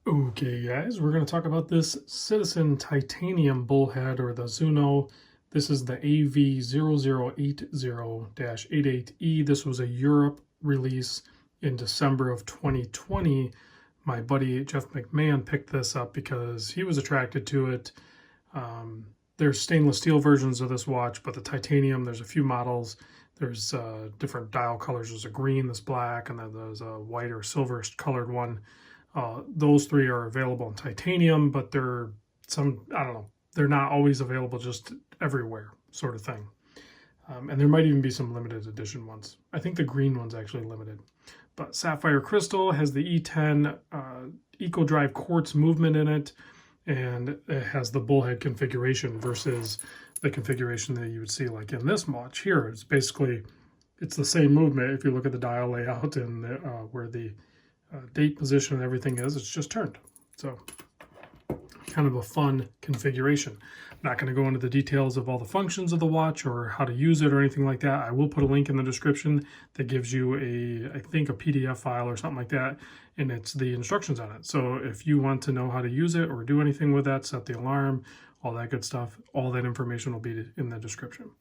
Okay, guys, we're going to talk about this Citizen Titanium bullhead, or the Tsuno. This is the av0080-88e. This was a Europe release in December of 2020. My buddy Jeff McMahon picked this up because he was attracted to it. There's stainless steel versions of this watch, but the titanium, there's a few models. There's different dial colors. There's a green, this black, and then there's a white or silver colored one. Those three are available in titanium, but they're they're not always available just everywhere, sort of thing. And there might even be some limited edition ones. I think the green one's actually limited. But sapphire crystal has the E10 Eco Drive quartz movement in it, and it has the bullhead configuration versus the configuration that you would see like in this watch here. It's the same movement. If you look at the dial layout and where the date position and everything is, it's just turned. So kind of a fun configuration. I'm not going to go into the details of all the functions of the watch or how to use it or anything like that. I will put a link in the description that gives you I think a PDF file or something like that, and it's the instructions on it. So if you want to know how to use it or do anything with that, set the alarm, all that good stuff, all that information will be in the description.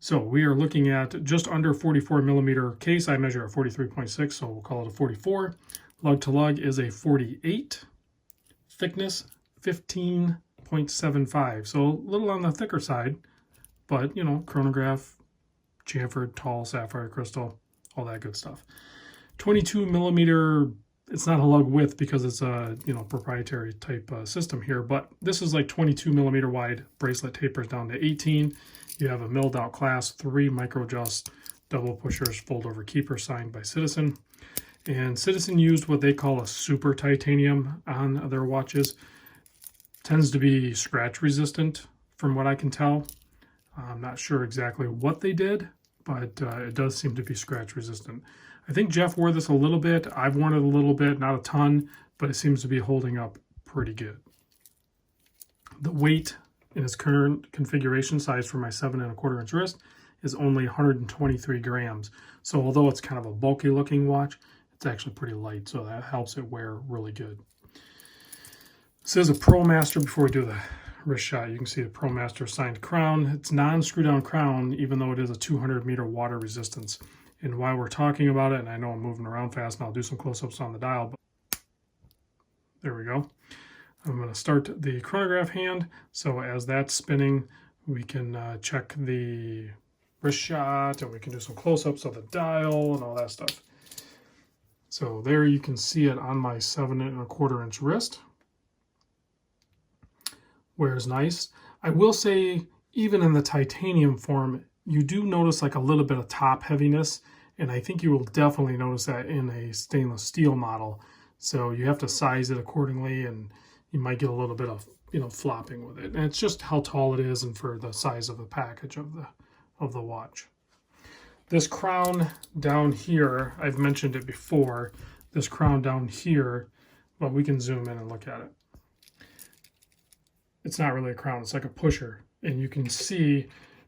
So we are looking at just under 44 millimeter case. I measure at 43.6, so we'll call it a 44. Lug to lug is a 48. Thickness 15.75. So a little on the thicker side, but you know, chronograph, chamfered, tall, sapphire crystal, all that good stuff. 22 millimeter. It's not a lug width because it's a proprietary type system here, but this is like 22 millimeter wide. Bracelet tapers down to 18. You have a milled out class, 3 micro adjust double pushers, fold over keeper, signed by Citizen. And Citizen used what they call a super titanium on their watches. Tends to be scratch resistant from what I can tell. I'm not sure exactly what they did, but it does seem to be scratch resistant. I think Jeff wore this a little bit. I've worn it a little bit, not a ton, but it seems to be holding up pretty good. The weight in its current configuration, size for my 7¼ inch wrist, is only 123 grams. So although it's kind of a bulky looking watch, it's actually pretty light, so that helps it wear really good. This is a ProMaster. Before we do the wrist shot, you can see the ProMaster signed crown. It's non-screw down crown, even though it is a 200 meter water resistance. And while we're talking about it, and I know I'm moving around fast, and I'll do some close-ups on the dial, but there we go. I'm going to start the chronograph hand, so as that's spinning, we can check the wrist shot, and we can do some close-ups of the dial and all that stuff. So there you can see it on my 7¼ inch wrist. Wears nice. I will say, even in the titanium form, you do notice like a little bit of top heaviness, and I think you will definitely notice that in a stainless steel model. So you have to size it accordingly, and you might get a little bit of flopping with it. And it's just how tall it is and for the size of the package of the watch. This crown down here, I've mentioned it before. This crown down here, well, we can zoom in and look at it. It's not really a crown, it's like a pusher. And you can see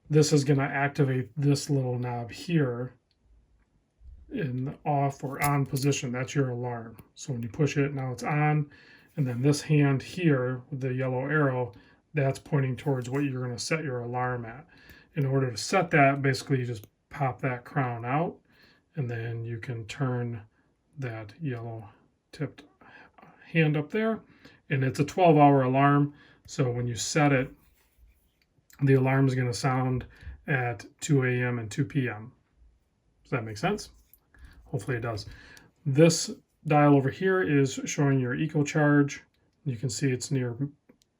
this is going to activate this little knob here in the off or on position. That's your alarm. So when you push it, now it's on. And then this hand here with the yellow arrow, that's pointing towards what you're going to set your alarm at. In order to set that, basically you just pop that crown out, and then you can turn that yellow tipped hand up there. And it's a 12-hour alarm. So when you set it, the alarm is going to sound at 2 a.m. and 2 p.m. Does that make sense? Hopefully it does. This dial over here is showing your eco charge. You can see it's near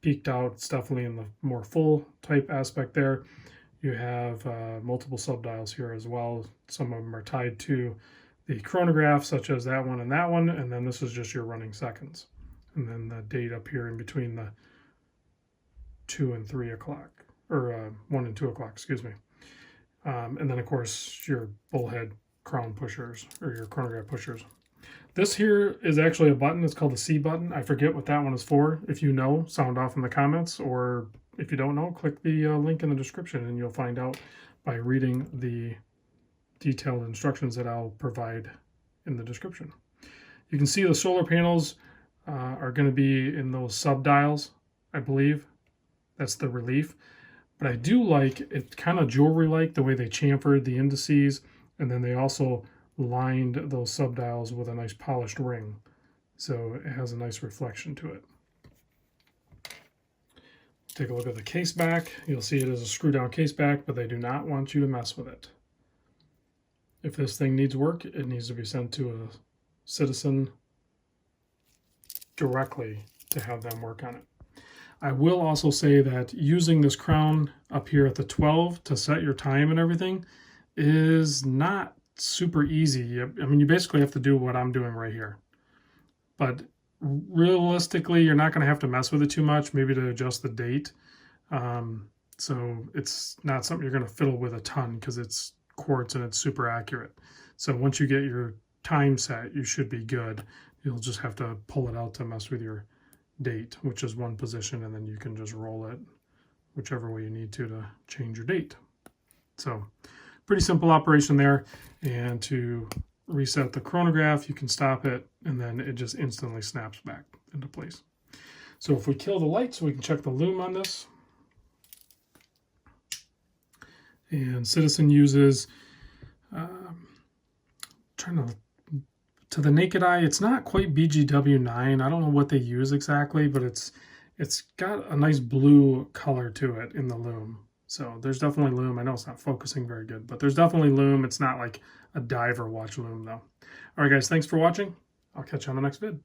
peaked out. It's definitely in the more full type aspect there. You have multiple sub-dials here as well. Some of them are tied to the chronograph, such as that one, and then this is just your running seconds. And then the date up here in between the 2 and 3 o'clock, or 1 and 2 o'clock, excuse me. And then, of course, your bullhead crown pushers, or your chronograph pushers. This here is actually a button. It's called the C button. I forget what that one is for. If you know, sound off in the comments, or if you don't know, click the link in the description and you'll find out by reading the detailed instructions that I'll provide in the description. You can see the solar panels are going to be in those sub-dials, I believe. That's the relief. But I do like it, kind of jewelry-like, the way they chamfered the indices, and then they also lined those sub-dials with a nice polished ring. So it has a nice reflection to it. Take a look at the case back. You'll see it is a screw-down case back, but they do not want you to mess with it. If this thing needs work, it needs to be sent to a citizen directly to have them work on it. I will also say that using this crown up here at the 12 to set your time and everything is not super easy. I mean, you basically have to do what I'm doing right here. But realistically, you're not going to have to mess with it too much, maybe to adjust the date. So it's not something you're going to fiddle with a ton because it's quartz and it's super accurate. So once you get your time set, you should be good. You'll just have to pull it out to mess with your date, which is one position, and then you can just roll it whichever way you need to change your date. So pretty simple operation there. And to reset the chronograph, you can stop it, and then it just instantly snaps back into place. So if we kill the lights, we can check the lume on this. And Citizen uses, to the naked eye, it's not quite BGW9. I don't know what they use exactly, but it's got a nice blue color to it in the lume. So there's definitely lume. I know it's not focusing very good, but there's definitely lume. It's not like a diver watch lume though. All right, guys, thanks for watching. I'll catch you on the next vid.